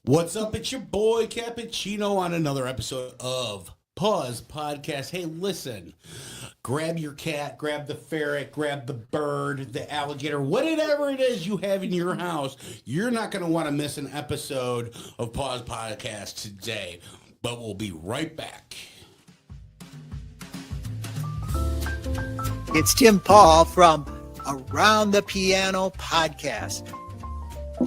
What's up? It's your boy Cappuccino on another episode of Paws Podcast. Hey, listen, grab your cat, grab the ferret, grab the bird, the alligator, whatever it is you have in your house. You're not going to want to miss an episode of Paws Podcast today, but we'll be right back. It's Tim Paul from Around the Piano Podcast.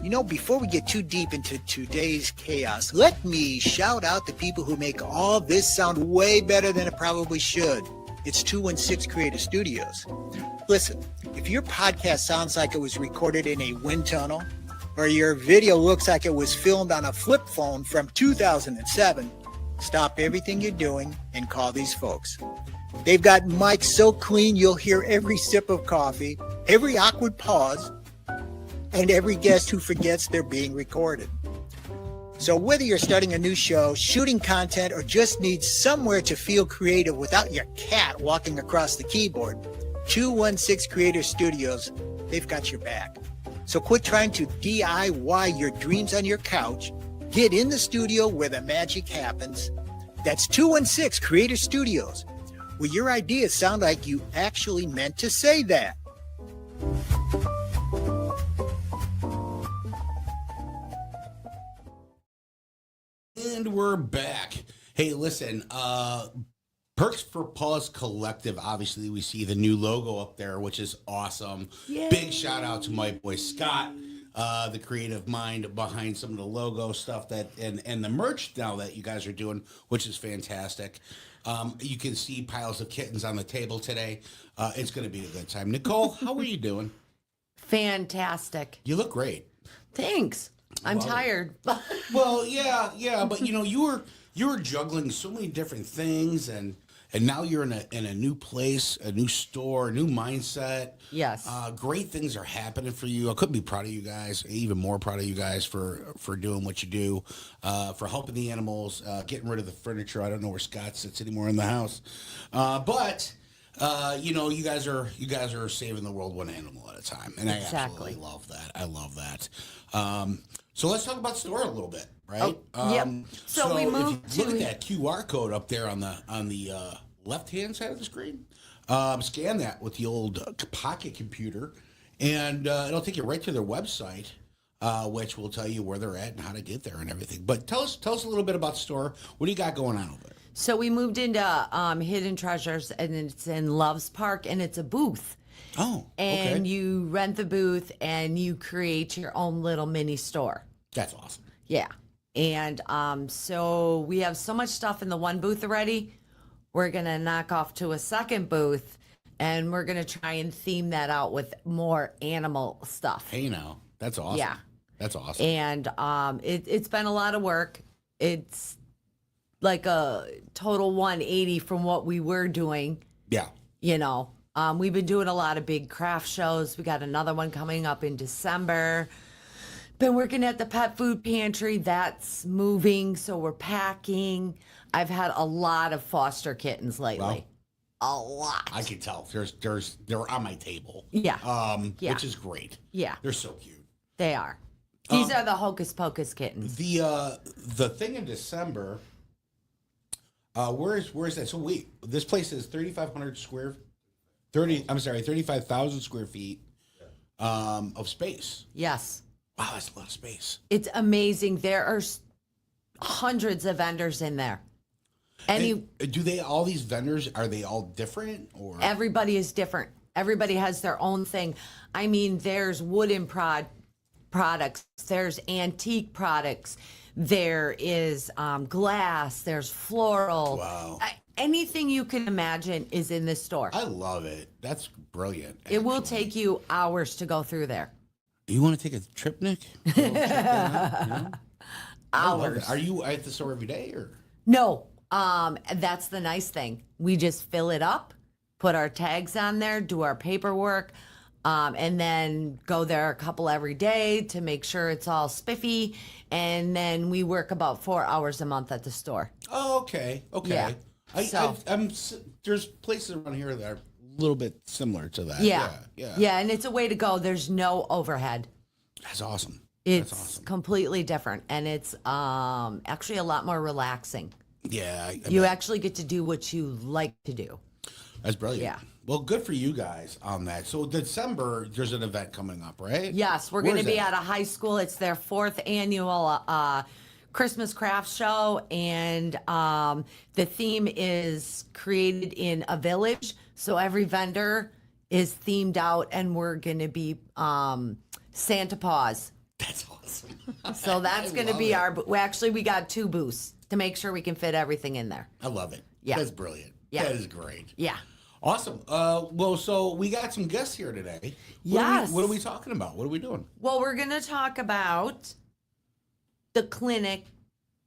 You know, before we get too deep into today's chaos, let me shout out the people who make all this sound way better than it probably should. It's 216 Creative Studios. Listen, if your podcast sounds like it was recorded in a wind tunnel, or your video looks like it was filmed on a flip phone from 2007, stop everything you're doing and call these folks. They've got mics so clean you'll hear every sip of coffee, every awkward pause, and every guest who forgets they're being recorded. So whether you're starting a new show, shooting content, or just need somewhere to feel creative without your cat walking across the keyboard, 216 Creative Studios, they've got your back. So quit trying to DIY your dreams on your couch. Get in the studio where the magic happens. That's 216 Creative Studios, where your ideas sound like you actually meant to say that. And we're back. Hey, listen, Perks for Paws Collective. Obviously, we see the new logo up there, which is awesome. Yay. Big shout out to my boy Scott, the creative mind behind some of the logo stuff that and the merch now that you guys are doing, which is fantastic. You can see piles of kittens on the table today. It's going to be a good time. Nicole, how are you doing? Fantastic. You look great. Thanks. I'm tired. Well, yeah, but you know, you were juggling so many different things, and now you're in a new place, a new store, a new mindset. Yes. Great things are happening for you. I couldn't be proud of you guys, even more proud of you guys for doing what you do, for helping the animals, getting rid of the furniture. I don't know where Scott sits anymore in the house, but you know, you guys are saving the world one animal at a time, and Exactly. I absolutely love that. I love that. So let's talk about the store a little bit, right? Yep. So we moved if you look at that QR code up there on the left-hand side of the screen. Scan that with the old pocket computer, and it'll take you right to their website, which will tell you where they're at and how to get there and everything. But tell us a little bit about the store. What do you got going on over there? So we moved into Hidden Treasures, and it's in Loves Park, and it's a booth. Oh, okay. And you rent the booth, and you create your own little mini store. That's awesome. Yeah. And so we have so much stuff in the one booth already. We're going to knock off to a second booth, and we're going to try and theme that out with more animal stuff. Hey, now, that's awesome. Yeah. That's awesome. And it's been a lot of work. It's like a total 180 from what we were doing. Yeah. You know, we've been doing a lot of big craft shows. We got another one coming up in December. Been working at the pet food pantry. That's moving, so we're packing. I've had a lot of foster kittens lately. Wow. A lot. I can tell. They're on my table. Yeah. Yeah. Which is great. Yeah. They're so cute. They are. These are the Hocus Pocus kittens. The thing in December. Where is that? So wait, this place is 3,500 35,000 square feet of space. Yes. Wow, that's a lot of space. It's amazing. There are hundreds of vendors in there. And all these vendors, are they all different, or? Everybody is different. Everybody has their own thing. I mean, there's wooden products, there's antique products, there is glass, there's floral. Wow. Anything you can imagine is in this store. I love it. That's brilliant. Actually. It will take you hours to go through there. You want to take a trip, Nick? Hours. Are you at the store every day, or? No. That's the nice thing. We just fill it up, put our tags on there, do our paperwork, and then go there a couple every day to make sure it's all spiffy. And then we work about 4 hours a month at the store. Oh, okay. Okay. Yeah. There's places around here that are a little bit similar to that. Yeah, and it's a way to go. There's no overhead. That's awesome. It's awesome. completely different, and it's actually a lot more relaxing. Yeah. You actually get to do what you like to do. That's brilliant. Yeah. Well, good for you guys on that. So December, there's an event coming up, right? Yes, we're Where going to is be that? at a high school. It's their 4th annual Christmas craft show, and the theme is created in a village. So every vendor is themed out, and we're going to be Santa Paws. That's awesome. So that's I going to love be it. we got 2 booths to make sure we can fit everything in there. I love it. Yeah. That's brilliant. Yeah. That is great. Yeah. Awesome. Well, so we got some guests here today. Yes. What are we talking about? What are we doing? Well, we're going to talk about the clinic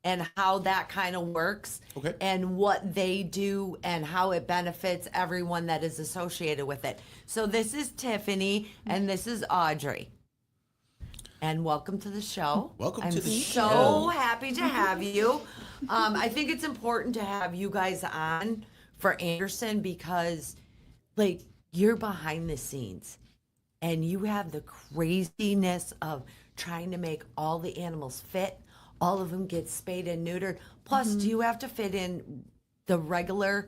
and how that kind of works, Okay. and what they do and how it benefits everyone that is associated with it. So this is Tiffany and this is Audrey. And welcome to the show. Welcome I'm to the so show. happy to have you. I think it's important to have you guys on for Anderson because, like, you're behind the scenes and you have the craziness of trying to make all the animals fit. All of them get spayed and neutered. Plus, do you have to fit in the regular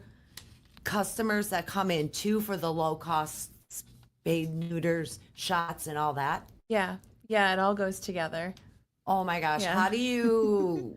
customers that come in too for the low cost spayed, neuters, shots, and all that? Yeah. Yeah, it all goes together. Oh my gosh, Yeah. how do you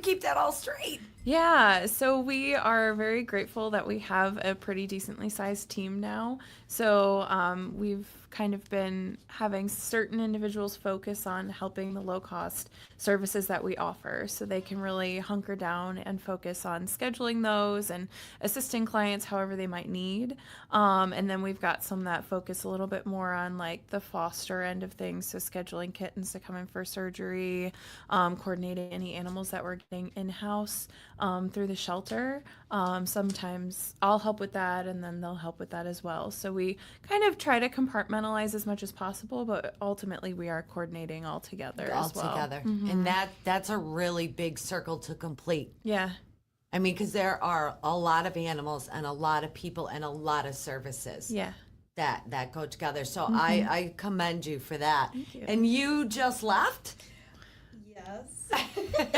keep that all straight? Yeah, so we are very grateful that we have a pretty decently sized team now. So we've kind of been having certain individuals focus on helping the low cost services that we offer so they can really hunker down and focus on scheduling those and assisting clients however they might need. And then we've got some that focus a little bit more on like the foster end of things, so scheduling kittens to come in for surgery, coordinating any animals that we're getting in-house through the shelter. Sometimes I'll help with that and then they'll help with that as well. So we kind of try to compartmentalize as much as possible, but ultimately we are coordinating all together All as well. together. And that's a really big circle to complete. Yeah. I mean, because there are a lot of animals and a lot of people and a lot of services Yeah. that go together. So I commend you for that. Thank you. And you just left? Yes.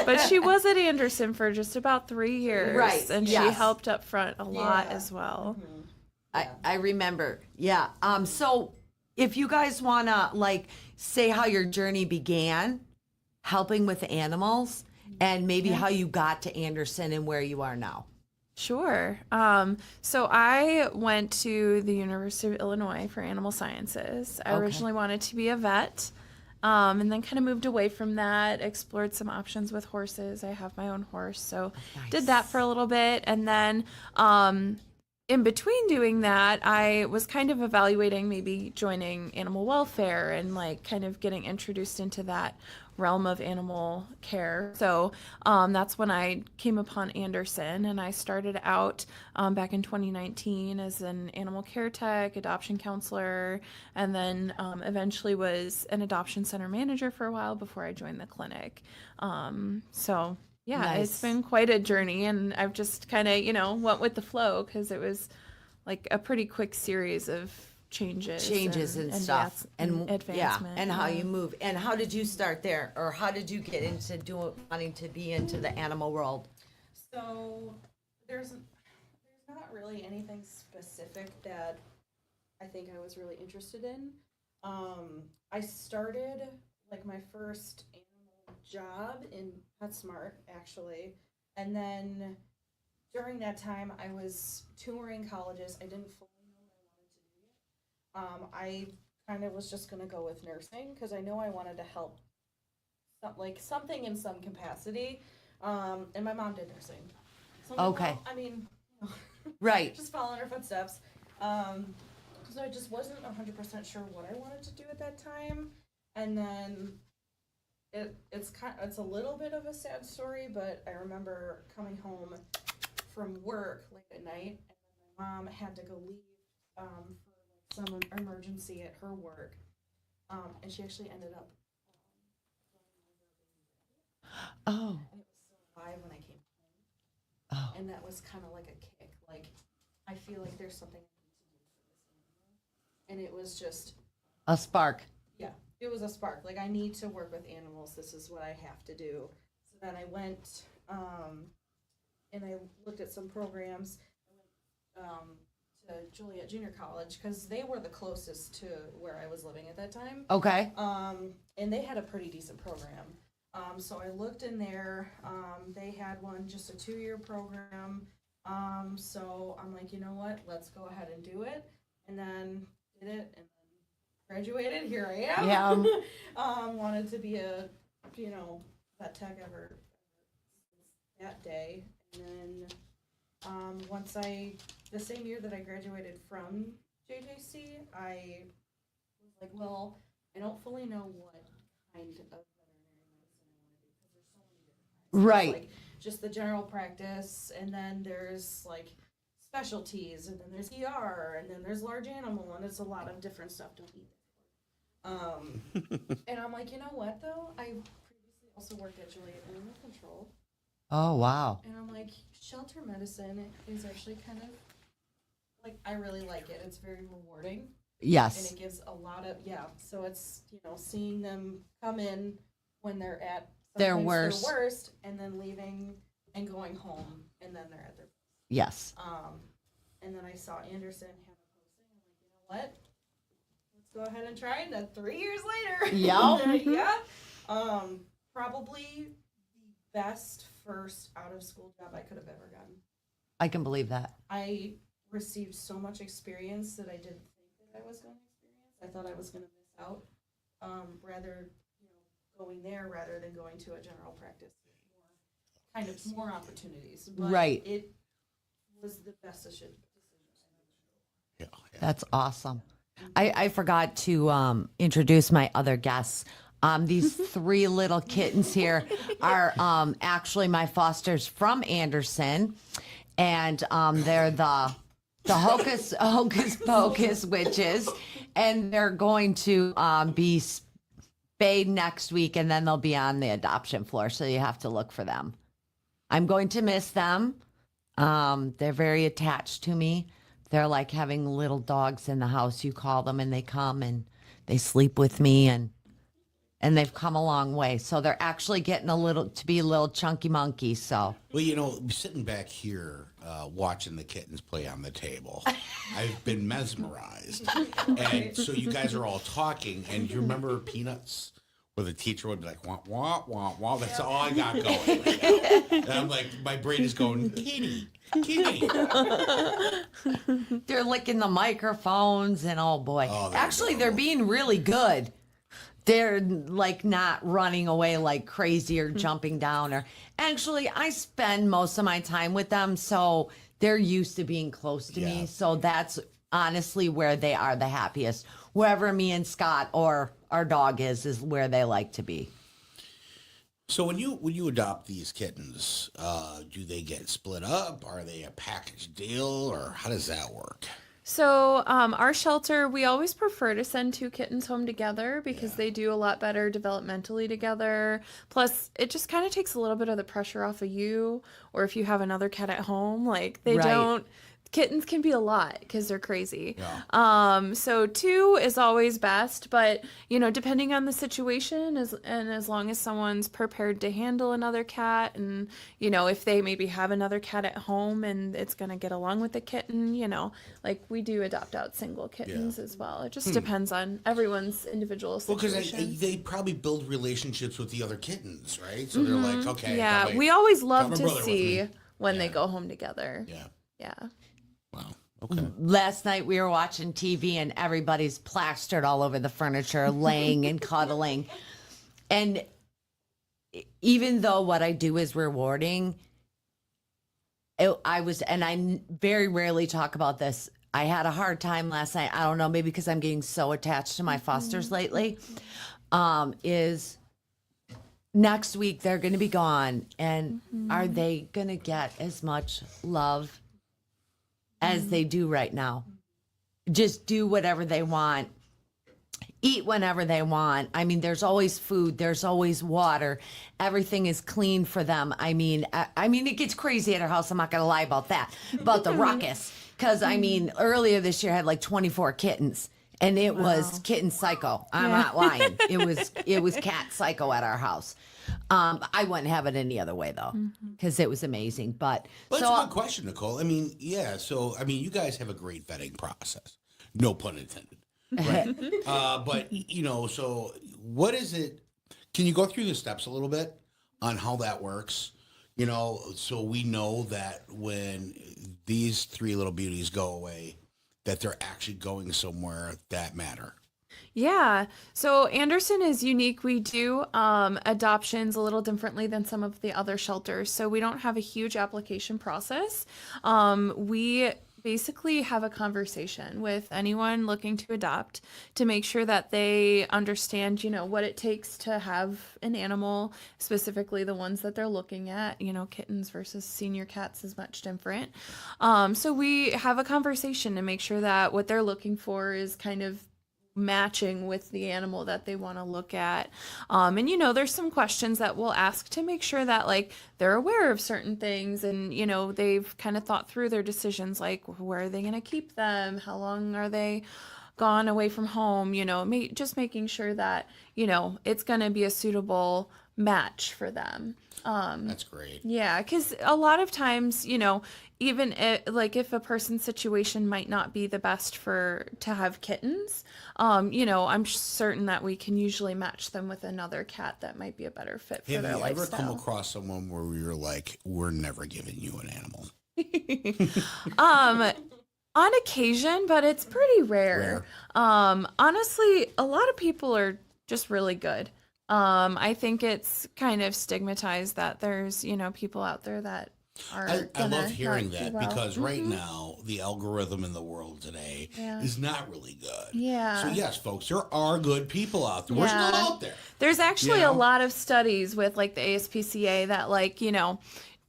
But she was at Anderson for just about 3 years. Right, And she yes. helped up front a lot Yeah. as well. I remember. Yeah. So if you guys want to like say how your journey began helping with animals and maybe how you got to Anderson and where you are now. Sure. So I went to the University of Illinois for animal sciences. I Okay. originally wanted to be a vet, and then kind of moved away from that, explored some options with horses. I have my own horse, so did that for a little bit. And then in between doing that, I was kind of evaluating maybe joining animal welfare and like kind of getting introduced into that realm of animal care. So that's when I came upon Anderson, and I started out back in 2019 as an animal care tech, adoption counselor, and then eventually was an adoption center manager for a while before I joined the clinic. So yeah, Nice. it's been quite a journey, and I've just kind of, went with the flow because it was like a pretty quick series of changes And stuff and advancement. and how you move and how did you start there or how did you get into wanting to be into the animal world? So there's not really anything specific that I think I was really interested in. I started like my first animal job in PetSmart actually, and then during that time I was touring colleges. I didn't fully know what I wanted to do yet. I kind of was just gonna go with nursing because I know I wanted to help, something in some capacity. And my mom did nursing. So I'm like, Okay. well, I mean, Right. just following her footsteps. So I just wasn't 100% sure what I wanted to do at that time. And then it's a little bit of a sad story, but I remember coming home from work late at night, and then my mom had to go leave for some emergency at her work, and she actually ended up. Oh. And it was still alive when I came home. Oh. And that was kind of like a kick. Like, I feel like there's something I need to do for this animal. And it was just, A spark. yeah. it was a spark. Like, I need to work with animals. This is what I have to do. So then I went, and I looked at some programs. I went to Joliet Junior College because they were the closest to where I was living at that time. Okay. And they had a pretty decent program. So I looked in there. They had one, just a 2-year program. So I'm like, you know what? Let's go ahead and do it. And then did it and then graduated. Here I am. Yeah. Wanted to be a, vet tech ever since that day. And then the same year that I graduated from JJC, I was like, well, I don't fully know what kind of veterinary medicine I want to do because there's so many different kinds. Right. Like just the general practice, and then there's like specialties, and then there's ER, and then there's large animal, and it's a lot of different stuff. Don't eat that. And I'm like, you know what though? I previously also worked at Joliet Animal Control. Oh, wow. And I'm like, shelter medicine is actually kind of, like, I really like it. It's very rewarding. Yes. And it gives a lot of, so it's, seeing them come in when they're at Their sometimes worst. worst, and then leaving and going home, and then they're at their, Yes. and then I saw Anderson have a posting. I'm like, you know what? Let's go ahead and try it. And then 3 years later. Yeah. Probably the best first out of school job I could have ever gotten. I can believe that. I received so much experience that I didn't think that I was going to experience. I thought I was going to miss out. Going there rather than going to a general practice with more opportunities. But Right. It was the best decision. Yeah. That's awesome. I forgot to introduce my other guests. These 3 little kittens here are actually my fosters from Anderson, and they're the hocus pocus witches, and they're going to be spayed next week, and then they'll be on the adoption floor, so you have to look for them. I'm going to miss them. They're very attached to me. They're like having little dogs in the house. You call them and they come and they sleep with me, and they've come a long way. So they're actually getting to be a little chunky monkey. So, well, sitting back here watching the kittens play on the table, I've been mesmerized. And so you guys are all talking, and you remember Peanuts? Where the teacher would be like, wah, wah, wah, wah. That's all I got going right now. And I'm like, my brain is going, kitty. they're licking the microphones, and oh boy. Oh, Actually, they're being really good. They're like not running away like crazy or jumping down. Or actually, I spend most of my time with them, so they're used to being close to me. So that's honestly where they are the happiest. Wherever me and Scott or our dog is where they like to be. So when you adopt these kittens, do they get split up? Are they a package deal, or how does that work? So our shelter, we always prefer to send 2 kittens home together because they do a lot better developmentally together. Plus, it just kind of takes a little bit of the pressure off of you, or if you have another cat at home, like they don't. Kittens can be a lot because they're crazy. Yeah. So 2 is always best, but depending on the situation, as long as someone's prepared to handle another cat, and if they maybe have another cat at home and it's gonna get along with the kitten, like we do adopt out single kittens as well. It just depends on everyone's individual situation. Well, because they probably build relationships with the other kittens, right? So they're like, okay. Yeah, we always love got my to brother with see me. when they go home together. Yeah. Yeah. Wow. Okay. Last night we were watching TV and everybody's plastered all over the furniture, laying and cuddling. And even though what I do is rewarding, I very rarely talk about this. I had a hard time last night. I don't know, maybe because I'm getting so attached to my fosters lately. Is next week they're going to be gone, and are they going to get as much love as they do right now? Just do whatever they want, eat whenever they want. I mean, there's always food, there's always water, everything is clean for them. I mean, it gets crazy at our house. I'm not gonna lie about that, about the ruckus, because I mean, earlier this year I had like 24 kittens, And it was kitten psycho. I'm not lying. It was cat psycho at our house. I wouldn't have it any other way though, because it was amazing. But Well, that's a good question, Nicole. I mean, yeah. So, I mean, you guys have a great vetting process. No pun intended. Right. But, you know, so what is it? Can you go through the steps a little bit on how that works? You know, so we know that when these three little beauties go away, that they're actually going somewhere that matter. Yeah. So Anderson is unique. We do adoptions a little differently than some of the other shelters. So we don't have a huge application process. We basically have a conversation with anyone looking to adopt to make sure that they understand, you know, what it takes to have an animal, specifically the ones that they're looking at. You know, kittens versus senior cats is much different. So we have a conversation to make sure that what they're looking for is kind of matching with the animal that they want to look at. And, you know, there's some questions that we'll ask to make sure that, like, they're aware of certain things and, you know, they've kind of thought through their decisions, like, where are they going to keep them? How long are they gone away from home? You know, just making sure that, you know, it's going to be a suitable match for them. That's great. Yeah, because a lot of times, you know, even if a person's situation might not be the best to have kittens, you know, I'm certain that we can usually match them with another cat that might be a better fit for their lifestyle. Have you ever come across someone where you're like, we're never giving you an animal? On occasion, but it's pretty rare. Honestly, a lot of people are just really good. I think it's kind of stigmatized that there's, you know, people out there that are. I love hearing that well. because right now the algorithm in the world today is not really good. Yeah. So yes, folks, there are good people out there. We're still out there. There's actually You know? a lot of studies with like the ASPCA that, like, you know,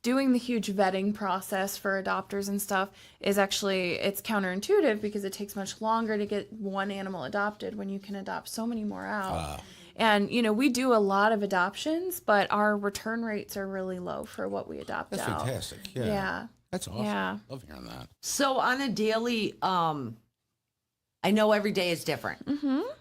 doing the huge vetting process for adopters and stuff is actually, it's counterintuitive because it takes much longer to get one animal adopted when you can adopt so many more out. And, you know, we do a lot of adoptions, but our return rates are really low for what we adopt That's out. fantastic. Yeah. Yeah. That's awesome. Yeah. Love hearing that. So on a daily, I know every day is different,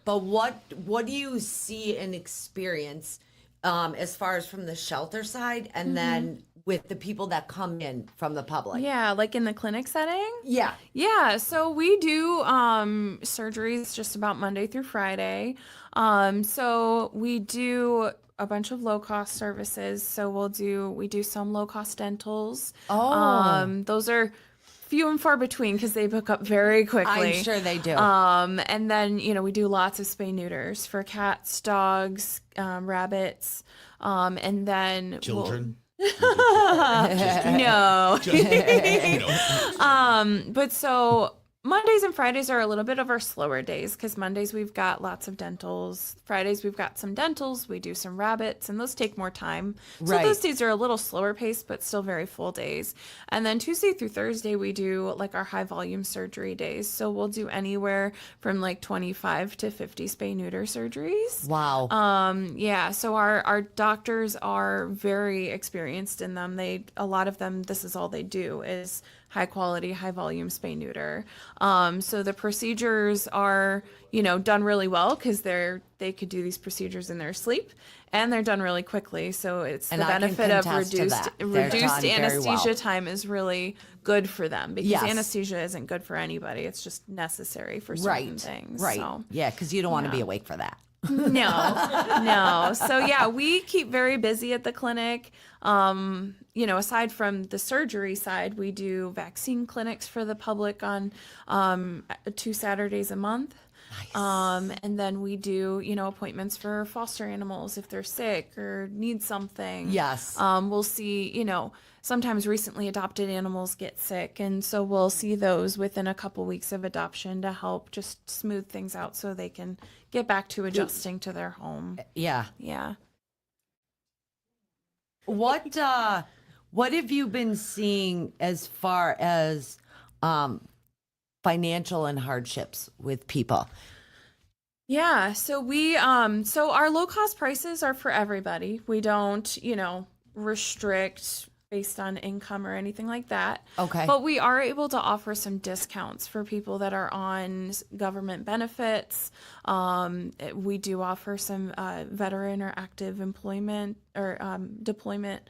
but what do you see and experience as far as from the shelter side and then with the people that come in from the public? Yeah, like in the clinic setting? Yeah. Yeah, so we do surgeries just about Monday through Friday. So we do a bunch of low-cost services. So we do some low-cost dentals. Those are few and far between because they book up very quickly. I'm sure they do. And then, you know, we do lots of spay neuters for cats, dogs, rabbits, and then Children. No. You know. But so Mondays and Fridays are a little bit of our slower days because Mondays we've got lots of dentals. Fridays we've got some dentals. We do some rabbits, and those take more time. So Right. those days are a little slower paced, but still very full days. And then Tuesday through Thursday we do like our high volume surgery days. So we'll do anywhere from like 25 to 50 spay neuter surgeries. Wow. Yeah, so our doctors are very experienced in them. A lot of them, this is all they do is high quality, high volume spay neuter. So the procedures are, you know, done really well because they could do these procedures in their sleep, and they're done really quickly. So it's And the I can benefit of contest to that. They're reduced done very anesthesia well. time is really good for them because Yes. anesthesia isn't good for anybody. It's just necessary for certain things. Right. So. Yeah, because you don't want to be awake for that. No. So yeah, we keep very busy at the clinic. You know, aside from the surgery side, we do vaccine clinics for the public on 2 Saturdays a month. Nice. And then we do, you know, appointments for foster animals if they're sick or need something. Yes. We'll see, you know, sometimes recently adopted animals get sick, and so we'll see those within a couple weeks of adoption to help just smooth things out so they can get back to adjusting to their home. Yeah. Yeah. What have you been seeing as far as financial and hardships with people? Yeah, so we so our low cost prices are for everybody. We don't, you know, restrict based on income or anything like that. Okay. But we are able to offer some discounts for people that are on government benefits. We do offer some veteran or active employment or deployment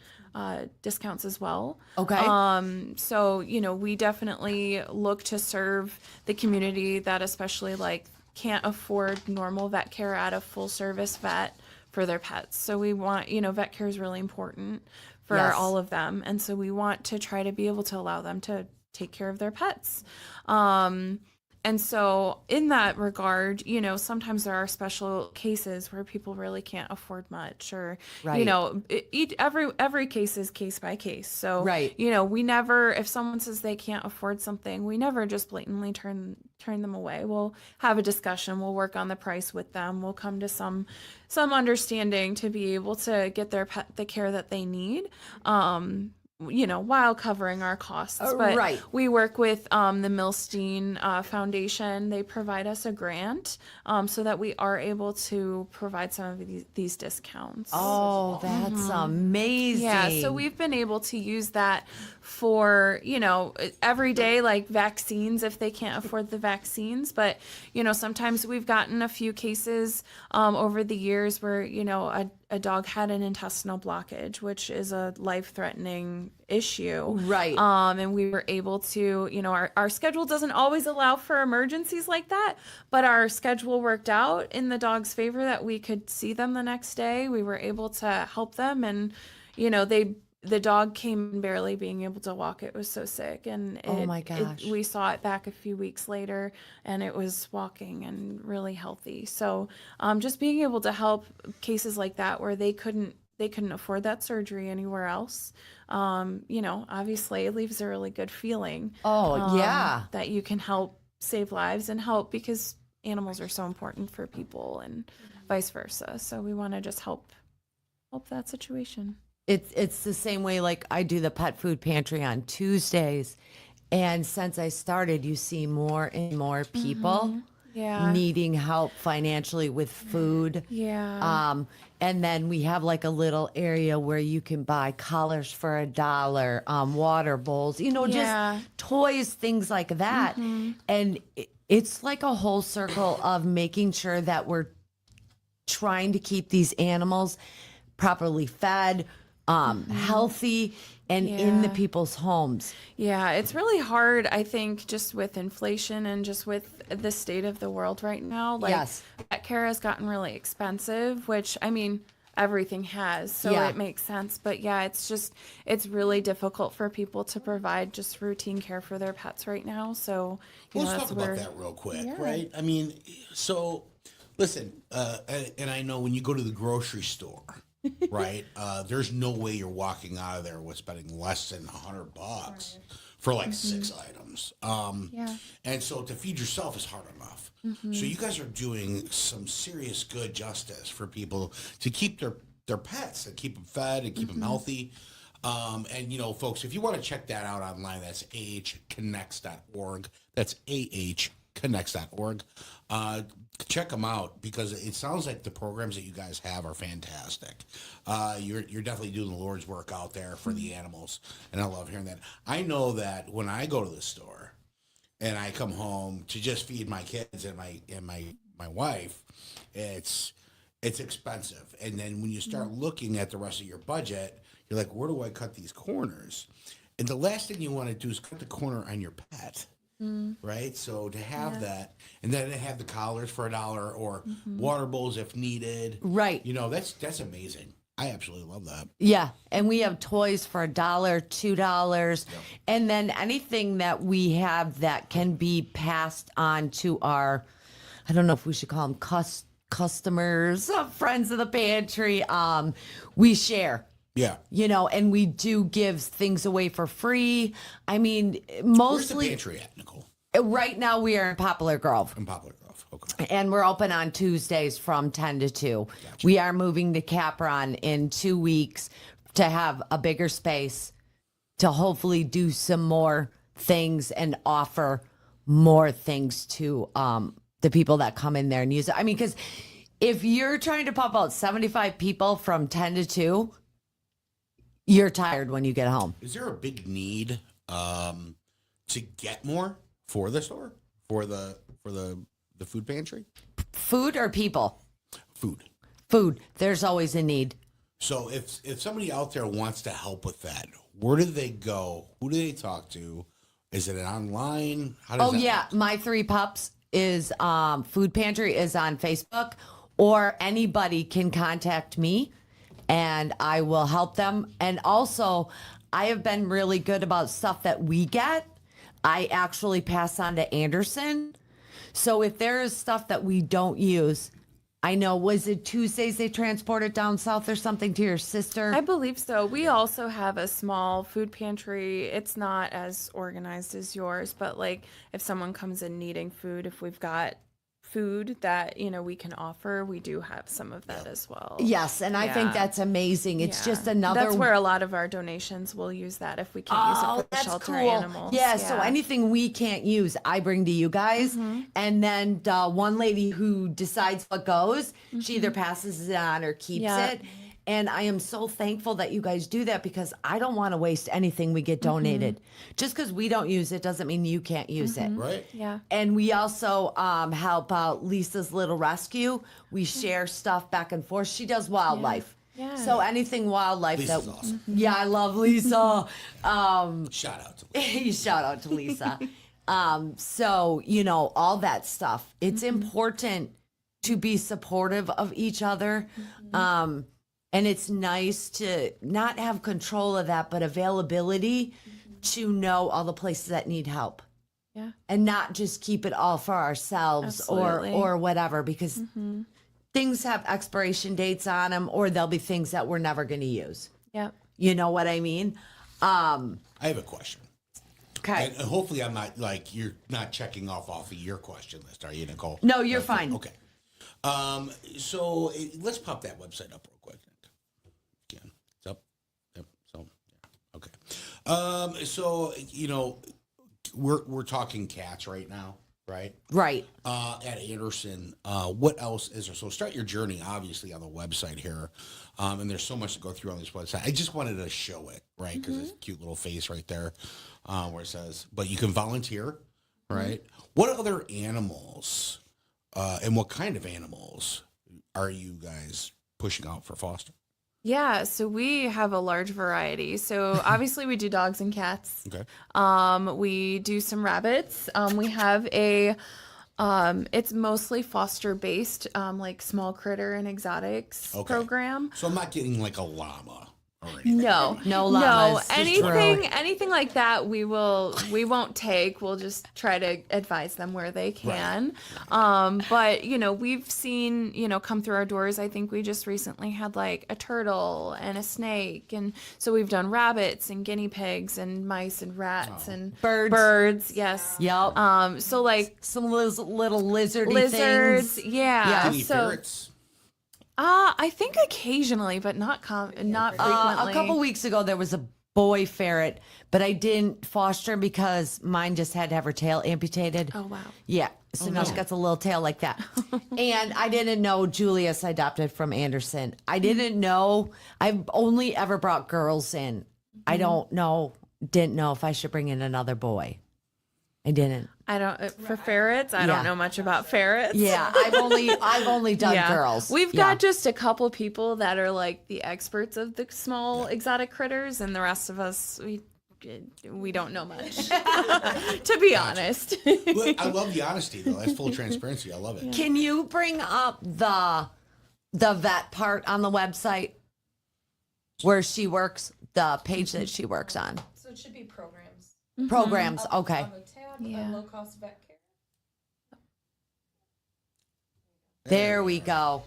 discounts as well. Okay. So, we definitely look to serve the community that especially like can't afford normal vet care at a full service vet for their pets. So we want, vet care is really important for Yes. all of them. And so we want to try to be able to allow them to take care of their pets. And so in that regard, sometimes there are special cases where people really can't afford much or, Right. every case is case by case. So, Right. we never, if someone says they can't afford something, we never just blatantly turn them away. We'll have a discussion. We'll work on the price with them. We'll come to some understanding to be able to get their pet the care that they need. While covering our costs. But right. we work with the Milstein Foundation. They provide us a grant so that we are able to provide some of these discounts. Oh, that's amazing. Yeah, so we've been able to use that for, every day, like vaccines, if they can't afford the vaccines. But, sometimes we've gotten a few cases over the years where, a dog had an intestinal blockage, which is a life-threatening issue. Right. And we were able to, our schedule doesn't always allow for emergencies like that, but our schedule worked out in the dog's favor that we could see them the next day. We were able to help them, and, the dog came barely being able to walk. It was so sick. And Oh my gosh. we saw it back a few weeks later, and it was walking and really healthy. So just being able to help cases like that where they couldn't afford that surgery anywhere else, obviously it leaves a really good feeling. Oh, yeah. That you can help save lives and help, because animals are so important for people and vice versa. So we want to just help that situation. It's the same way, like I do the pet food pantry on Tuesdays. And since I started, you see more and more people Yeah. needing help financially with food. Yeah. And then we have like a little area where you can buy collars for $1, water bowls, Yeah. just toys, things like that. And it's like a whole circle of making sure that we're trying to keep these animals properly fed, healthy, and in the Yeah. people's homes. Yeah, it's really hard, I think, just with inflation and just with the state of the world right now. Like, Yes. pet care has gotten really expensive, which, I mean, everything has, so Yeah. it makes sense. But yeah, it's really difficult for people to provide just routine care for their pets right now. So, Let's that's talk about where, that real quick, Yeah. right? I mean, so listen, and I know when you go to the grocery store, right? There's no way you're walking out of there with spending less than $100 for like 6 items. Yeah. And so to feed yourself is hard enough. So you guys are doing some serious good justice for people to keep their pets and keep them fed and keep them healthy. And folks, if you want to check that out online, that's ahconnects.org. That's ahconnects.org. Check them out, because it sounds like the programs that you guys have are fantastic. You're definitely doing the Lord's work out there for the animals, and I love hearing that. I know that when I go to the store and I come home to just feed my kids and my wife, it's expensive. And then when you start looking at the rest of your budget, you're like, where do I cut these corners? And the last thing you want to do is cut the corner on your pet. Right, so to have that, and then to have the collars for $1 or water bowls if needed, Right. That's amazing. I absolutely love that. Yeah, and we have toys for $1, $2, and then anything that we have that can be passed on to our, I don't know if we should call them customers, friends of the pantry. We share. Yeah. And we do give things away for free. I mean, Where's the mostly pantry at, Nicole? right now we are in Poplar Grove. In Poplar Grove. Okay. And we're open on Tuesdays from 10 to 2. Gotcha. We are moving to Capron in 2 weeks to have a bigger space to hopefully do some more things and offer more things to the people that come in there and use it. I mean, because if you're trying to pump out 75 people from 10 to 2, you're tired when you get home. Is there a big need to get more for the store, for the food pantry? Food or people? Food. There's always a need. So if somebody out there wants to help with that, where do they go? Who do they talk to? Is it online? How does that work? My Three Pups is food pantry is on Facebook, or anybody can contact me and I will help them. And also, I have been really good about stuff that we get. I actually pass on to Anderson. So if there is stuff that we don't use, I know, was it Tuesdays they transport it down south or something to your sister? I believe so. We also have a small food pantry. It's not as organized as yours, but like if someone comes in needing food, if we've got food that, we can offer, we do have some of that as well. Yes, and I think that's amazing. It's just another... That's where a lot of our donations will use that if we can't use it for the that's shelter cool. animals. Yeah, so anything we can't use, I bring to you guys. And then one lady who decides what goes, she either passes it on or keeps it. And I am so thankful that you guys do that, because I don't want to waste anything we get donated. Just because we don't use it doesn't mean you can't use it. Right. Yeah. And we also help out Lisa's Little Rescue. We share stuff back and forth. She does wildlife. Yeah. So anything wildlife Lisa's that... awesome. Yeah, I love Lisa. Shout out to Lisa. Shout out to Lisa. So, all that stuff. It's important to be supportive of each other. And it's nice to not have control of that, but availability to know all the places that need help. Yeah. And not just keep it all for ourselves Absolutely. or whatever, because things have expiration dates on them, or there'll be things that we're never going to use. Yep. You know what I mean? I have a question. Okay. And hopefully I'm not you're not checking off of your question list, are you, Nicole? No, you're fine. Okay. So let's pop that website up real quick. Again, it's up. Yep. So yeah. Okay. So we're talking cats right now, right? Right. At Anderson, what else is there? So start your journey, obviously, on the website here. And there's so much to go through on this website. I just wanted to show it, right? Because it's a cute little face right there where it says, but you can volunteer, right? What other animals and what kind of animals are you guys pushing out for foster? Yeah, so we have a large variety. So obviously we do dogs and cats. Okay. We do some rabbits. We have it's mostly foster based, like small critter and exotics program. So I'm not getting like a llama or anything. No No, llamas. anything like that we won't take. We'll just try to advise them where they can. But we've seen, come through our doors. I think we just recently had like a turtle and a snake, and so we've done rabbits and guinea pigs and mice and rats and birds. Yes. Yep. So like Some little lizardy lizards. things. Yeah. Any ferrets? I think occasionally, but not frequently. A couple weeks ago, there was a boy ferret, but I didn't foster him because mine just had to have her tail amputated. Oh, wow. Yeah. So now she got a little tail like that. And I didn't know Julius adopted from Anderson. I didn't know. I've only ever brought girls in. I didn't know if I should bring in another boy. I didn't. I don't for ferrets. I don't know much about ferrets. Yeah, I've only done girls. We've got just a couple people that are like the experts of the small exotic critters, and the rest of us we don't know much. To be honest. Well, I love the honesty though. That's full transparency. I love it. Can you bring up the vet part on the website where she works, the page that she works on? So it should be programs. Programs, okay. On the tab, Yeah. low cost vet care. There we go.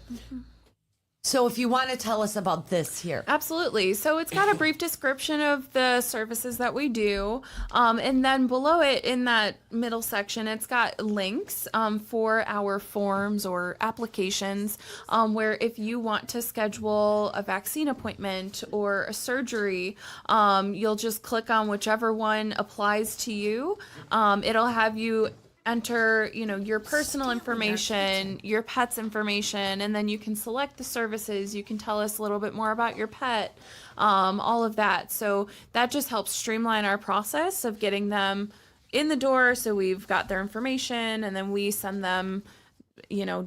So if you want to tell us about this here. Absolutely. So it's got a brief description of the services that we do. And then below it in that middle section, it's got links for our forms or applications where if you want to schedule a vaccine appointment or a surgery, you'll just click on whichever one applies to you. It'll have you enter, your personal information, your pet's information, and then you can select the services. You can tell us a little bit more about your pet, all of that. So that just helps streamline our process of getting them in the door. So we've got their information, and then we send them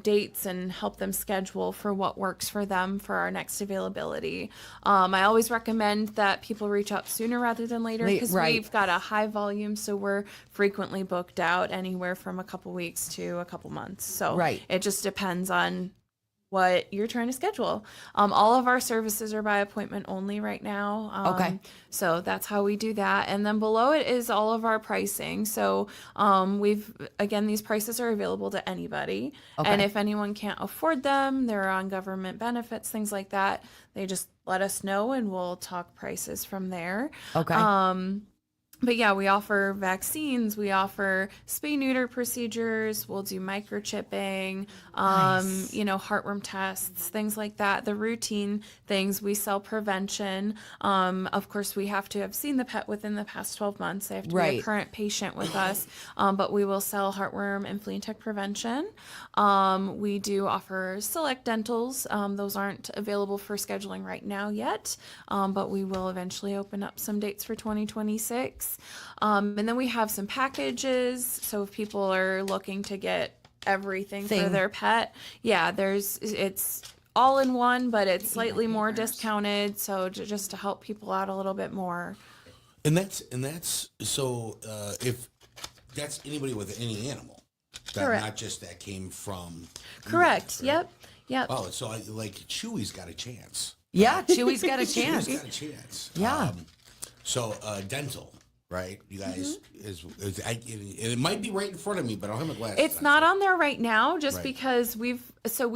dates and help them schedule for what works for them for our next availability. I always recommend that people reach out sooner rather than later, because we've got a high volume, so we're frequently booked out anywhere from a couple weeks to a couple months. So it just depends on what you're trying to schedule. All of our services are by appointment only right now. So that's how we do that. And then below it is all of our pricing. So these prices are available to anybody. And if anyone can't afford them, they're on government benefits, things like that, they just let us know and we'll talk prices from there. But yeah, we offer vaccines, we offer spay-neuter procedures, we'll do microchipping, heartworm tests, things like that. The routine things, we sell prevention. Of course, we have to have seen the pet within the past 12 months. They have to be a current patient with us, but we will sell heartworm and flea and tick prevention. We do offer select dentals. Those aren't available for scheduling right now yet, but we will eventually open up some dates for 2026. And then we have some packages. So if people are looking to get everything for their pet, it's all in one, but it's slightly more discounted. So just to help people out a little bit more. And that's so if that's anybody with any animal, not just that came from. Correct. Yep. Oh, so Chewy's got a chance. Yeah, Chewy's got a chance. Chewy's got a chance. Yeah. So dental. Right, you guys it might be right in front of me, but I don't have my glasses. It's not on there right now, just because we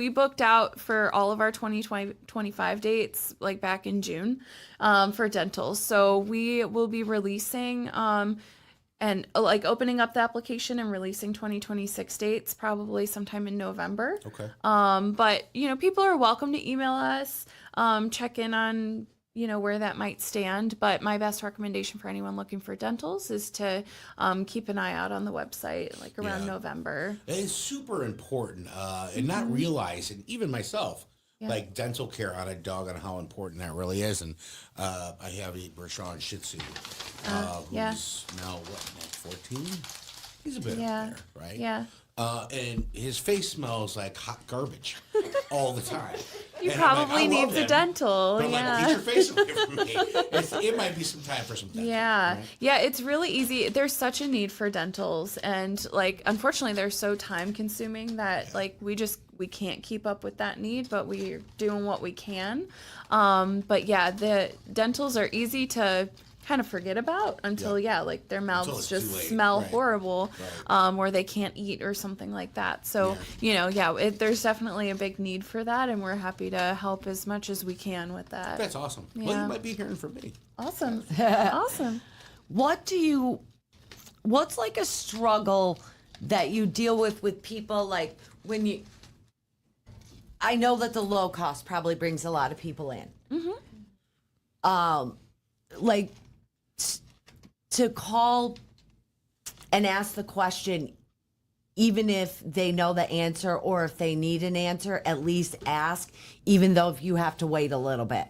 booked out for all of our 2025 dates like back in June for dental. So we will be releasing and opening up the application and releasing 2026 dates probably sometime in November. Okay. But people are welcome to email us, check in on where that might stand. But my best recommendation for anyone looking for dentals is to keep an eye out on the website around November. It's super important and not realizing, even myself, dental care on a dog and how important that really is. And I have a Bershawn Shih Tzu who's now 14? He's a bit up there, right? Yeah. And his face smells like hot garbage all the time. You probably need the dental. But get your face away from me. It might be some time for some dental. Yeah. Right? Yeah, it's really easy. There's such a need for dentals. And unfortunately, they're so time consuming that we can't keep up with that need, but we're doing what we can. But yeah, the dentals are easy to kind of forget about until their mouths just smell horrible, or they can't eat or something like that. So there's definitely a big need for that, and we're happy to help as much as we can with that. That's awesome. Well, you might be hearing from me. Awesome. Awesome. What's a struggle that you deal with people when you? I know that the low cost probably brings a lot of people in. To call and ask the question, even if they know the answer or if they need an answer, at least ask, even though if you have to wait a little bit.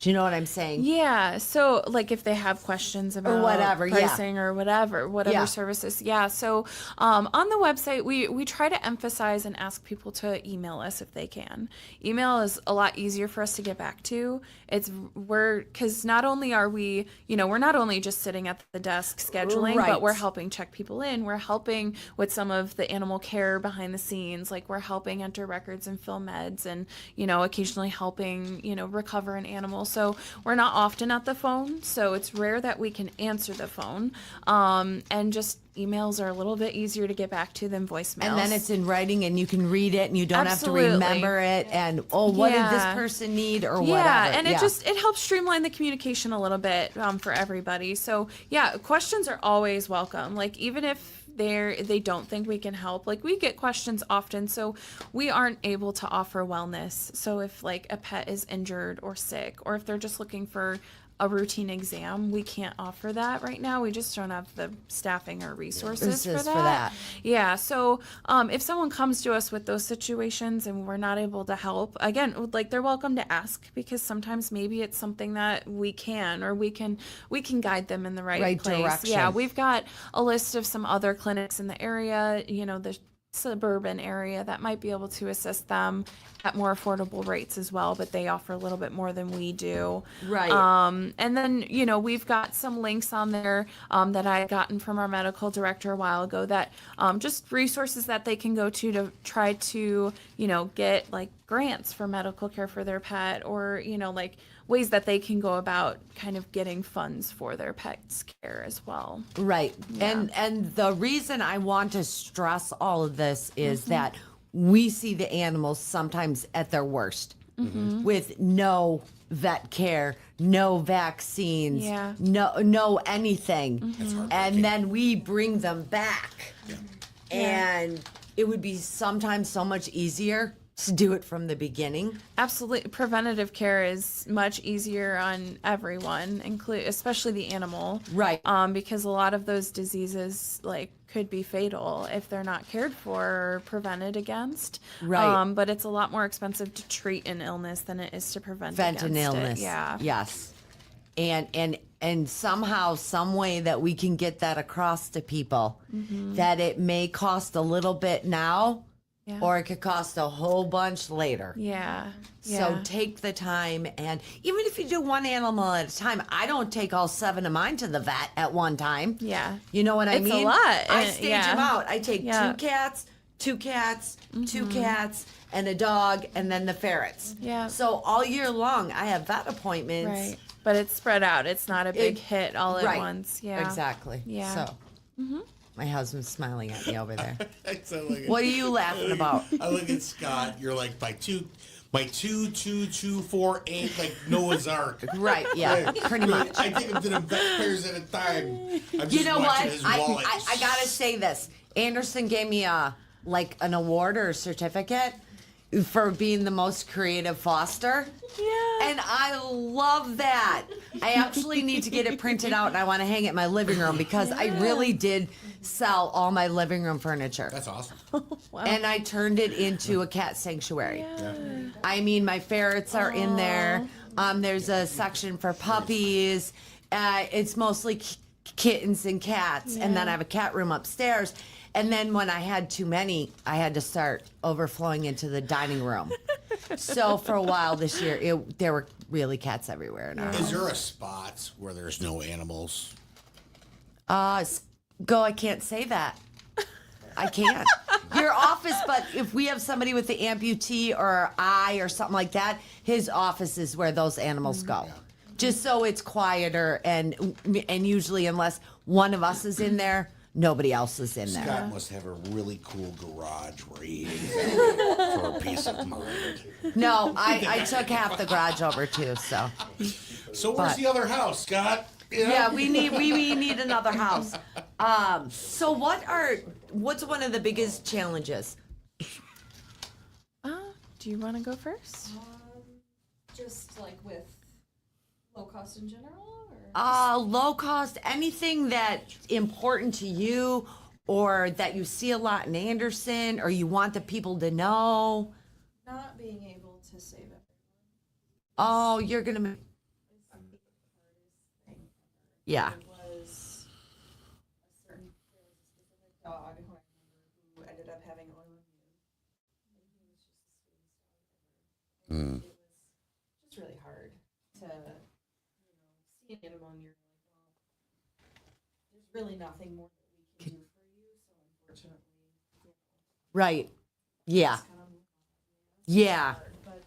Do you know what I'm saying? Yeah. So if they have questions about pricing or whatever services. Yeah. So on the website, we try to emphasize and ask people to email us if they can. Email is a lot easier for us to get back to. Because not only are we, we're not only just sitting at the desk scheduling, but we're helping check people in. We're helping with some of the animal care behind the scenes. We're helping enter records and fill meds and, occasionally helping, recover an animal. So we're not often at the phone, so it's rare that we can answer the phone. And just emails are a little bit easier to get back to than voicemails. And then it's in writing and you can read it and you don't have to remember it. And, what did this person need or whatever. Yeah, and it helps streamline the communication a little bit for everybody. So, questions are always welcome. Even if they don't think we can help, we get questions often, so we aren't able to offer wellness. So if a pet is injured or sick, or if they're just looking for a routine exam. We can't offer that right now. We just don't have the staffing or resources for that. Yeah. So if someone comes to us with those situations and we're not able to help, again, like they're welcome to ask, because sometimes maybe it's something that we can, or we can guide them in the right place. direction. Yeah. We've got a list of some other clinics in the area, the suburban area, that might be able to assist them at more affordable rates as well, but they offer a little bit more than we do. Right. And then, we've got some links on there that I had gotten from our medical director a while ago, that just resources that they can go to try to, get like grants for medical care for their pet, or, like ways that they can go about kind of getting funds for their pet's care as well. Right. Yeah. And the reason I want to stress all of this is that we see the animals sometimes at their worst, with no vet care, no vaccines, Yeah. no anything. And then we bring them back. And it would be sometimes so much easier to do it from the beginning. Absolutely. Preventative care is much easier on everyone, especially the animal. Right. Because a lot of those diseases could be fatal if they're not cared for or prevented against. Right. But it's a lot more expensive to treat an illness than it is to prevent An against illness. it. Yeah. Yes. And somehow, some way that we can get that across to people, that it may cost a little bit now, Yeah. or it could cost a whole bunch later. Yeah. So take the time, and even if you do one animal at a time, I don't take all 7 of mine to the vet at one time. Yeah. You know what I It's a mean? lot, I and- stage yeah. them out. I take Yeah. 2 cats, 2 cats, 2 cats, and a dog, and then the ferrets. Yeah. So all year long, I have vet appointments. Right. But it's spread out. It's not a big hit all at right. once. Yeah. Exactly. Yeah. So, my husband's smiling at me over there. I sound like What are you laughing about? I look at Scott. You're like my 2, 2, 4, 8, like Noah's Ark. Right, yeah, Right. pretty much. I take him to the vet fairs at a time. I'm just You know what? watching his wallet. I gotta say this. Anderson gave me an award or a certificate for being the most creative foster. Yeah. And I love that. I actually need to get it printed out, and I want to hang it in my living room, because I really did sell all my living room furniture. That's awesome. And I turned it into a cat sanctuary. I mean, my ferrets are in there. There's a section for puppies. It's mostly kittens and cats. And then I have a cat room upstairs. And then when I had too many, I had to start overflowing into the dining room. So for a while this year, there were really cats everywhere in our Is house. there a spot where there's no animals? I can't say that. I can't. Your office, but if we have somebody with the amputee or eye or something like that, his office is where those animals go. Just so it's quieter, and usually unless one of us is in there, nobody else is in there. Scott must have a really cool garage where he hangs out for a peace of mind. No, I took half the garage over too, so. So where's But- the other house, Scott? You know? Yeah, we need another house. So what's one of the biggest challenges? Do you want to go first? Just with low cost in general, or Low cost, anything that's important to you, or that you see a lot in Anderson, or you want the people to know. not being able to save everyone. Oh, you're gonna. Is the hardest thing ever. Yeah. It was there was a specific dog who I remember who ended up having autoimmune. And he was just the sweetest dog ever. It was just really hard to, see an animal and you're like, well, there's really nothing more that we can do for you. So unfortunately, Right. Yeah. it's kind of Yeah. hard. But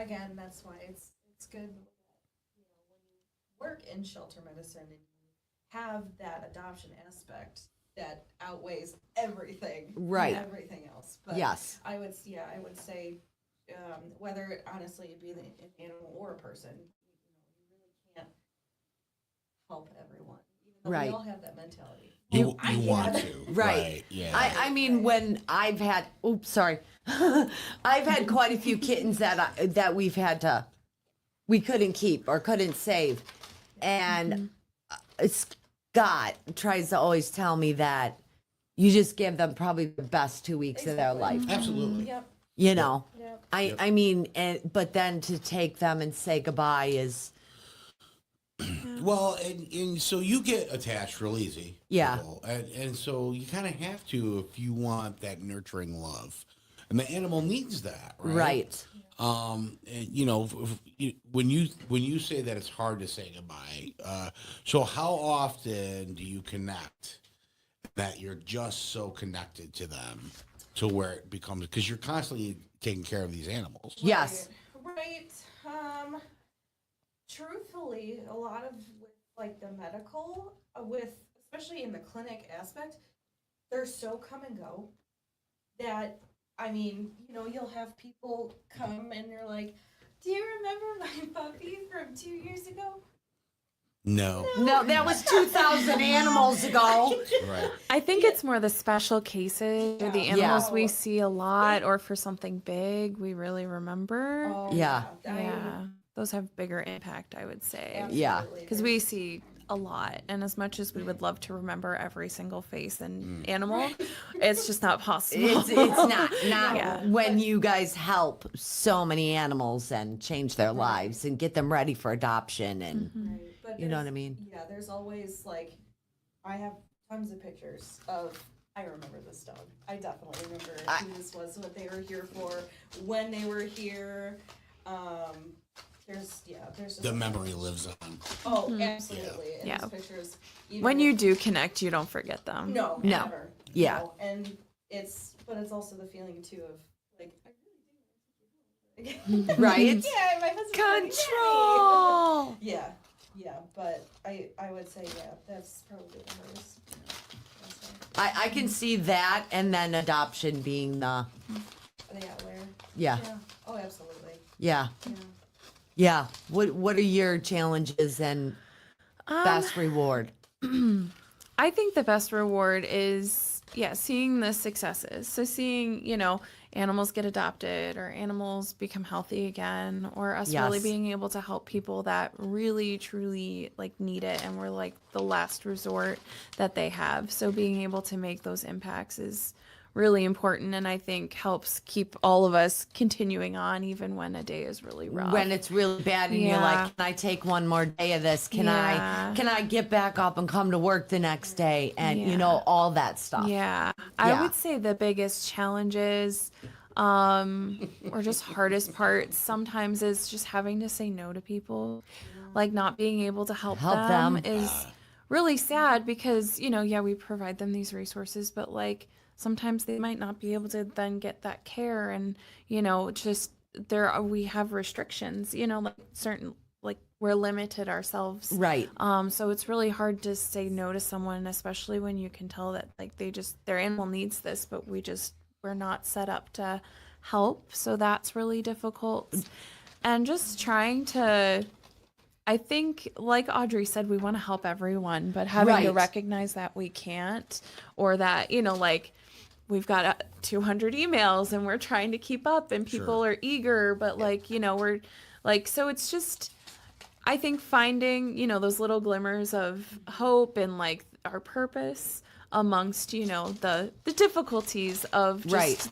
again, that's why it's good that, when you work in shelter medicine and you have that adoption aspect that outweighs everything, Right. everything else. But Yes. I would say whether honestly it be an animal or a person, you really can't help everyone. Even though Right. we all have that mentality. You I want can't. to. Right. Yeah. I mean, when I've had, oops, sorry, I've had quite a few kittens that we've had we couldn't keep or couldn't save, And Scott tries to always tell me that you just give them probably the best 2 weeks of their life. Absolutely. Yep. You know, Yep. I mean, but then to take them and say goodbye is, Well, and so you get attached real easy. Yeah. Nicole, and so you kind of have to if you want that nurturing love. And the animal needs that, right? right. And, you know, when you say that it's hard to say goodbye, so how often do you connect that you're just so connected to them to where it becomes, because you're constantly taking care of these animals. Yes. Right. Truthfully, a lot of like the medical, especially in the clinic aspect, they're so come and go that, I mean, you know, you'll have people come and they're like, "Do you remember my puppy from 2 years ago?" No. No, that was 2,000 animals ago. Right. I think it's more the special cases or the Yeah. animals we see a lot, or for something big we really remember. Oh, Yeah. Yeah, those have bigger impact, I would say. Yeah. Because we see a lot, and as much as we would love to remember every single face and animal, it's just not possible. It's not Yeah. when you guys help so many animals and change their lives and get them ready for adoption and Right. But you know what I there's- mean? Yeah, there's always like, I have tons of pictures of, I remember this dog. I definitely remember who this was, what they were here for, when they were here. There's just The memory lives on. Oh, absolutely. And Yeah. those pictures. When you do connect, you don't forget them. No, No. never. Yeah. No. And it's also the feeling too of like, I really do want to keep it. Right? Yeah, my husband's like, Control. "Yay." Yeah, but I would say, yeah, that's probably the hardest. I can see that and then adoption being the Yeah, where? yeah. Yeah. Oh, absolutely. Yeah. Yeah. Yeah. What are your challenges and best reward? I think the best reward is, seeing the successes. So seeing, animals get adopted or animals become healthy again, or us really Yes. being able to help people that really, truly need it. And we're like the last resort that they have. So being able to make those impacts is really important. And I think helps keep all of us continuing on, even when a day is really rough. When it's really bad and you're Yeah. like, can I take one more day of this? Can Yeah. I get back up and come to work the next day? And Yeah. all that stuff. Yeah. Yeah. I would say the biggest challenges, or just hardest part sometimes is just having to say no to people. Like not being able to help them is really sad because, we provide them these resources, but sometimes they might not be able to then get that care. And, just we have restrictions, certain, we're limited ourselves. Right. So it's really hard to say no to someone, especially when you can tell that their animal needs this, but we're not set up to help. So that's really difficult. And just trying to, I think, like Audrey said, we want to help everyone, but having to Right. recognize that we can't, or that, we've got 200 emails and we're trying to keep up and people are eager, but we're so it's just, I think finding, those little glimmers of hope and our purpose amongst, the difficulties of just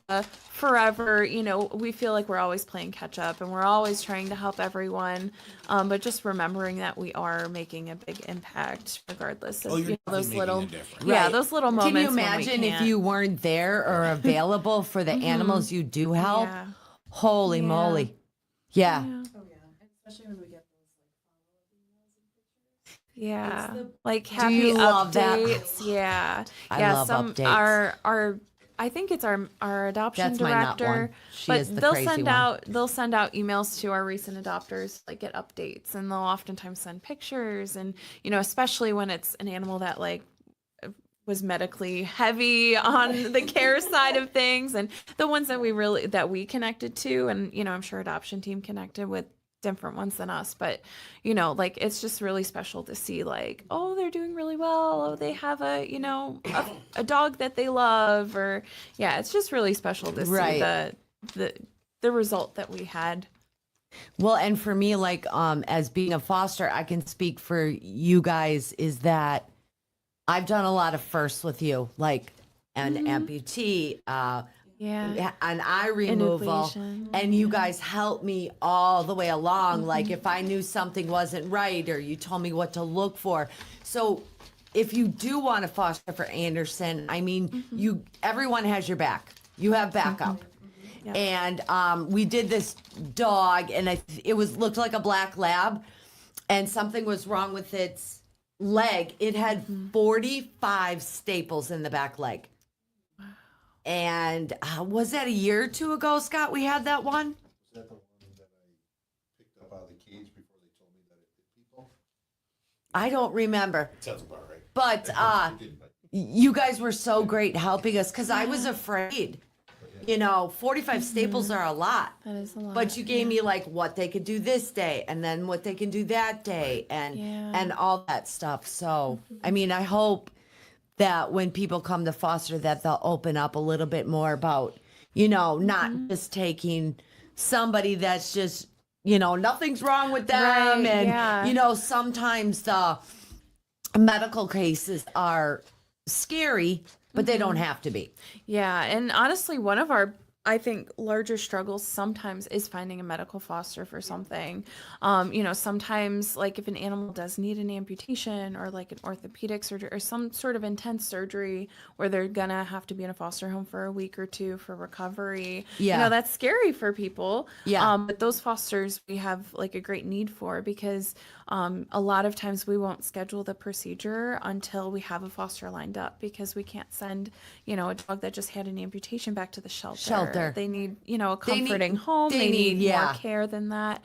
forever, we feel like we're always playing catch up and we're always trying to help everyone. But just remembering that we are making a big impact regardless of You're those definitely little, making a difference. yeah, Right. those little moments. Can you when we imagine if can't. you weren't there or available for the animals you do help? Yeah. Holy Yeah. moly. Yeah. Yeah. Oh yeah, especially when we get Yeah, It's the- happy you love that? updates. Yeah, I yeah. love some updates. our I think it's our adoption That's my nut director. one. She But is the they'll crazy send one. out emails to our recent adopters, get updates, and they'll oftentimes send pictures, and especially when it's an animal that was medically heavy on the care side of things, and the ones that we connected to, and I'm sure adoption team connected with different ones than us, but it's just really special to see oh, they're doing really well, oh, they have a dog that they love, or it's just really special to see Right. the result that we had. Well, and for me, like, as being a foster, I can speak for you guys is that I've done a lot of firsts with you, like an amputee, Yeah. an eye removal, Enucleation. and you guys helped me all the way along. Like if I knew something wasn't right, or you told me what to look for. So if you do want to foster for Anderson, I mean, everyone has your back. You have backup. Yep. And we did this dog, and it looked like a black lab, and something was wrong with its leg. It had 45 staples in the back leg. And was that a year or two ago, Scott? We had that one. Was that the one that I picked up out of the cage before they told me that it bit people? I don't remember, Sounds about right. but It did, but you guys were so great helping us because I was afraid. 45 staples are a lot. That is a lot. But you gave me like what they could do this day and then what they can do that day and all that stuff. So, I mean, I hope that when people come to foster that they'll open up a little bit more about, not just taking somebody that's just, nothing's wrong with them. Right, And, yeah. sometimes the medical cases are scary, but they don't have to be. Yeah, and honestly, one of our, I think, larger struggles sometimes is finding a medical foster for something. Sometimes, like, if an animal does need an amputation or like an orthopedic surgery or some sort of intense surgery where they're gonna have to be in a foster home for a week or two for recovery, Yeah. that's scary for people. Yeah. But those fosters we have like a great need for because a lot of times we won't schedule the procedure until we have a foster lined up because we can't send, a dog that just had an amputation back to the shelter. They need, a comforting home. They need more care than that.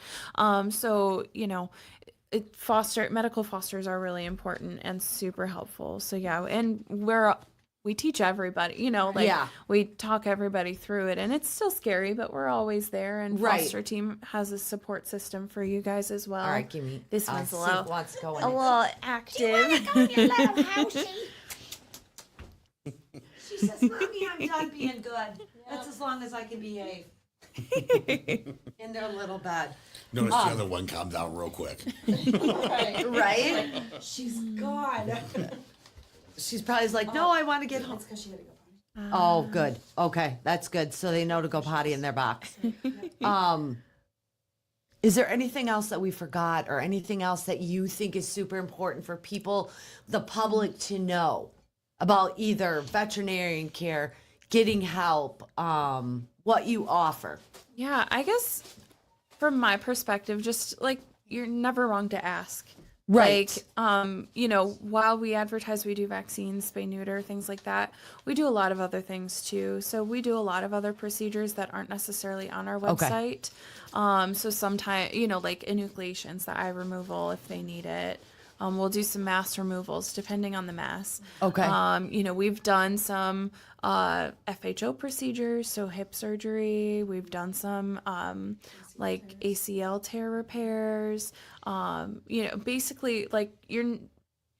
Medical fosters are really important and super helpful. So yeah, and we teach everybody, we talk everybody through it, and it's still scary, but we're always there. And foster team has a support system for you guys as well. All right, give me this one's a Steve little, wants to go in a it. little active. She says, Mommy, I'm done being good. That's as long as I can behave. In their little bed. Notice the other one calmed down real quick. Right? She's gone. She's probably like, no, I want to get home. It's because she had to go potty. Oh, good. Okay, that's good. So they know to go potty in their box. Is there anything else that we forgot or anything else that you think is super important for people, the public, to know about either veterinarian care, getting help, what you offer? Yeah, I guess from my perspective, just like you're never wrong to ask. Right. Like, while we advertise, we do vaccines, spay, neuter, things like that. We do a lot of other things too. So we do a lot of other procedures that aren't necessarily on our website. So sometimes, like enucleations, the eye removal, if they need it. We'll do some mass removals depending on the mass. Okay. We've done some FHO procedures, so hip surgery. We've done some like ACL tear repairs. Basically, like you're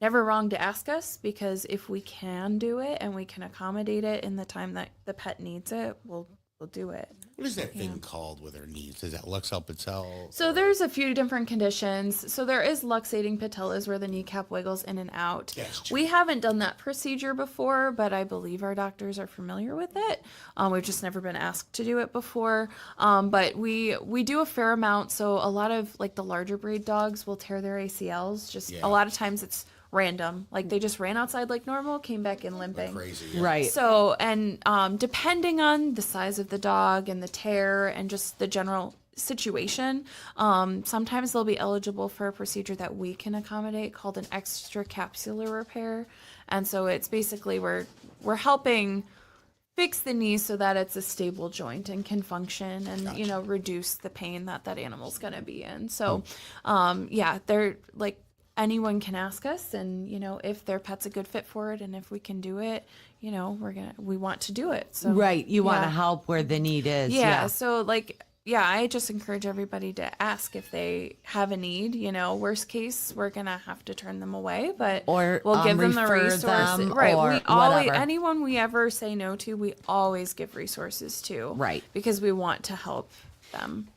never wrong to ask us because if we can do it and we can accommodate it in the time that the pet needs it, we'll do it. What is that thing called with her knees? Is that Lux-Help-Patel? So there's a few different conditions. So there is luxating patellas where the kneecap wiggles in and out. Yes, We haven't done that procedure before, but I believe our doctors are familiar with it. We've just never been asked to do it before. But we do a fair amount. So a lot of like the larger breed dogs will tear their ACLs. Just a lot of times it's random. Like they just ran outside like normal, came back in limping. Crazy. Yeah. Right. So, and depending on the size of the dog and the tear and just the general situation, sometimes they'll be eligible for a procedure that we can accommodate called an extracapsular repair. And so it's basically we're helping fix the knee so that it's a stable joint and can function and, reduce the pain that animal's going to be in. So, they're like, anyone can ask us, and if their pet's a good fit for it and if we can do it, we want to do it. So Right. You want to help where the need is. So I just encourage everybody to ask if they have a need. Worst case, we're gonna have to turn them away, but Or, we'll give them the refer resources. them Right. or We always whatever. anyone we ever say no to, we always give resources to. Right. Because we want to help them.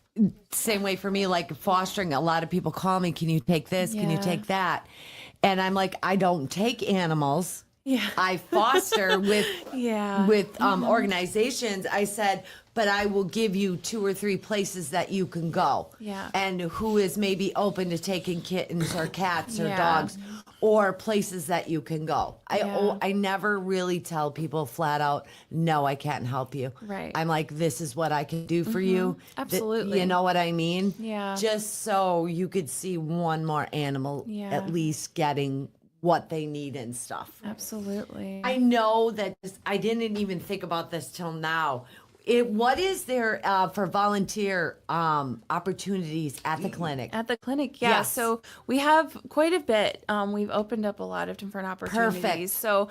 same way for me, like fostering. A lot of people call me, can you take this? Can you Yeah. take that? And I'm like, I don't take animals. Yeah. I foster with Yeah. organizations. I said, but I will give you 2 or 3 places that you can go. Yeah. And who is maybe open to taking kittens or cats or Yeah. dogs, or places that you can go. Yeah. I never really tell people flat out, no, I can't help you. Right. I'm like, this is what I can do for you. Absolutely. You know what I mean? Yeah. Just so you could see one more animal Yeah. at least getting what they need and stuff. Absolutely. I know that I didn't even think about this till now. What is there for volunteer opportunities at the clinic? At the clinic, yeah. Yes. So we have quite a bit. We've opened up a lot of different opportunities. Perfect. So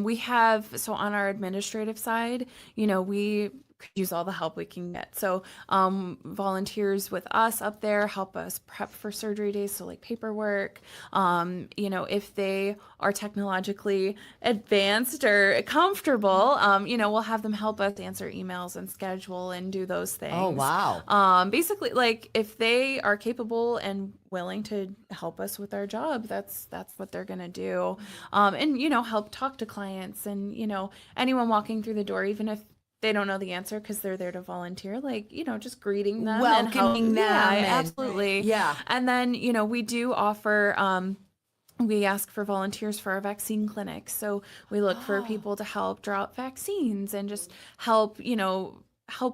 we have, so on our administrative side, we could use all the help we can get. So volunteers with us up there help us prep for surgery days. So like paperwork, if they are technologically advanced or comfortable, we'll have them help us answer emails and schedule and do those things. Oh, wow. Basically, like if they are capable and willing to help us with our job, that's what they're gonna do. And help talk to clients and anyone walking through the door, even if they don't know the answer because they're there to volunteer, like just greeting them, Welcoming and them yeah, and- absolutely, Yeah. And then we do offer. We ask for volunteers for our vaccine clinics. So we look for people to help draw up vaccines and just help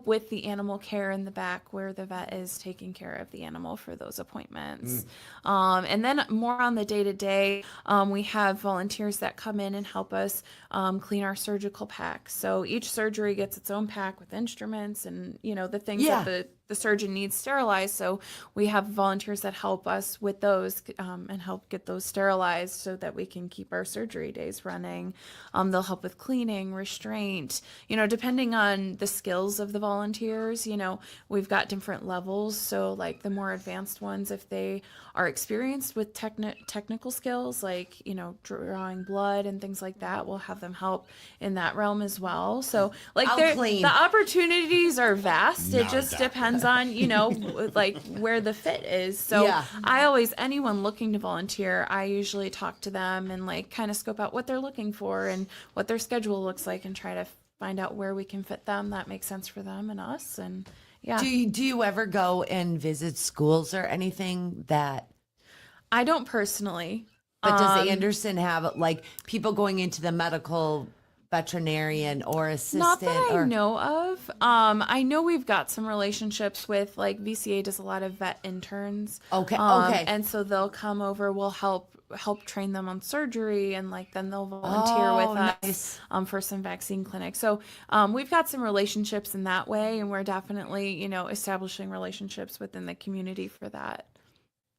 with the animal care in the back where the vet is taking care of the animal for those appointments. And then more on the day-to-day, we have volunteers that come in and help us clean our surgical pack. So each surgery gets its own pack with instruments and, the things Yeah. that the surgeon needs sterilized. So we have volunteers that help us with those and help get those sterilized so that we can keep our surgery days running. They'll help with cleaning, restraint, depending on the skills of the volunteers, we've got different levels. So like the more advanced ones, if they are experienced with technical skills, like, drawing blood and things like that, we'll have them help in that realm as well. So like I'll clean. the opportunities are vast. It No just doubt. depends on, like where the fit is. So Yeah. anyone looking to volunteer, I usually talk to them and like kind of scope out what they're looking for and what their schedule looks like and try to find out where we can fit them that makes sense for them and us. And yeah. Do you ever go and visit schools or anything that? I don't personally. But does Anderson have like people going into the medical veterinarian or assistant? Not that I or know of. I know we've got some relationships with like VCA does a lot of vet interns. Okay, okay. And so they'll come over. We'll help train them on surgery, and like then they'll volunteer with us nice. For some vaccine clinics. So we've got some relationships in that way, and we're definitely establishing relationships within the community for that.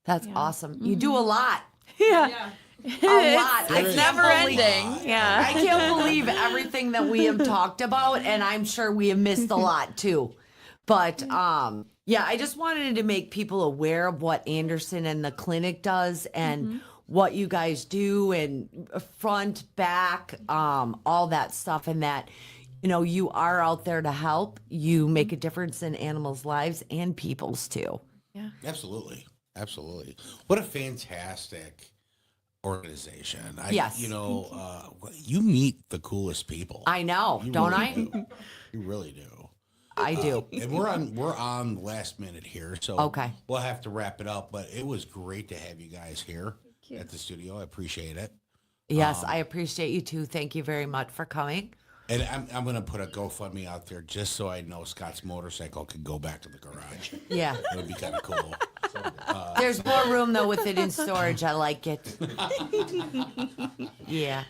That's awesome. You do a lot. Yeah. A lot. It's never ending. Yeah. I can't believe everything that we have talked about, and I'm sure we have missed a lot too. But yeah, I just wanted to make people aware of what Anderson and the clinic does and what you guys do and front, back, all that stuff, and that you are out there to help. You make a difference in animals' lives and people's too. Yeah. Absolutely. Absolutely. What a fantastic organization. Yes. You meet the coolest people. I know, You don't really I? do. You really do. I do. And we're on last minute here, so Okay. we'll have to wrap it up. But it was great to have you guys here at the studio. I appreciate it. Yes, I appreciate you too. Thank you very much for coming. And I'm going to put a GoFundMe out there just so I know Scott's motorcycle can go back to the garage. Yeah. That would be kind of cool. There's more room though with it in storage. I like it. Yeah.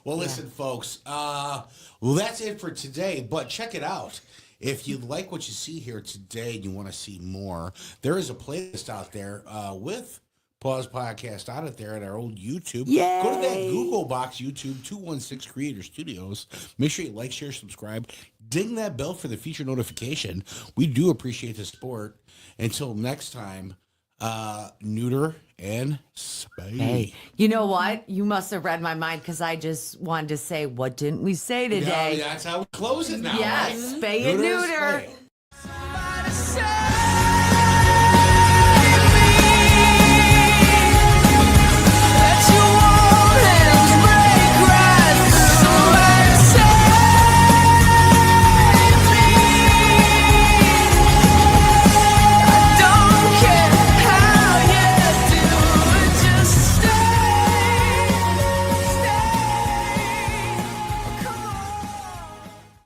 Well, listen, folks. Well, that's it for today. But check it out. If you like what you see here today and you want to see more, there is a playlist out there with Paws Podcast on it there at our old YouTube. Yay! Go to that Google box, YouTube 216 Creator Studios. Make sure you like, share, subscribe. Ding that bell for the feature notification. We do appreciate the support. Until next time, neuter and spay. Hey, you know what? You must have read my mind because I just wanted to say, what didn't we say today? Yeah, that's how we close it now. Yes, right? spay and neuter. Spay.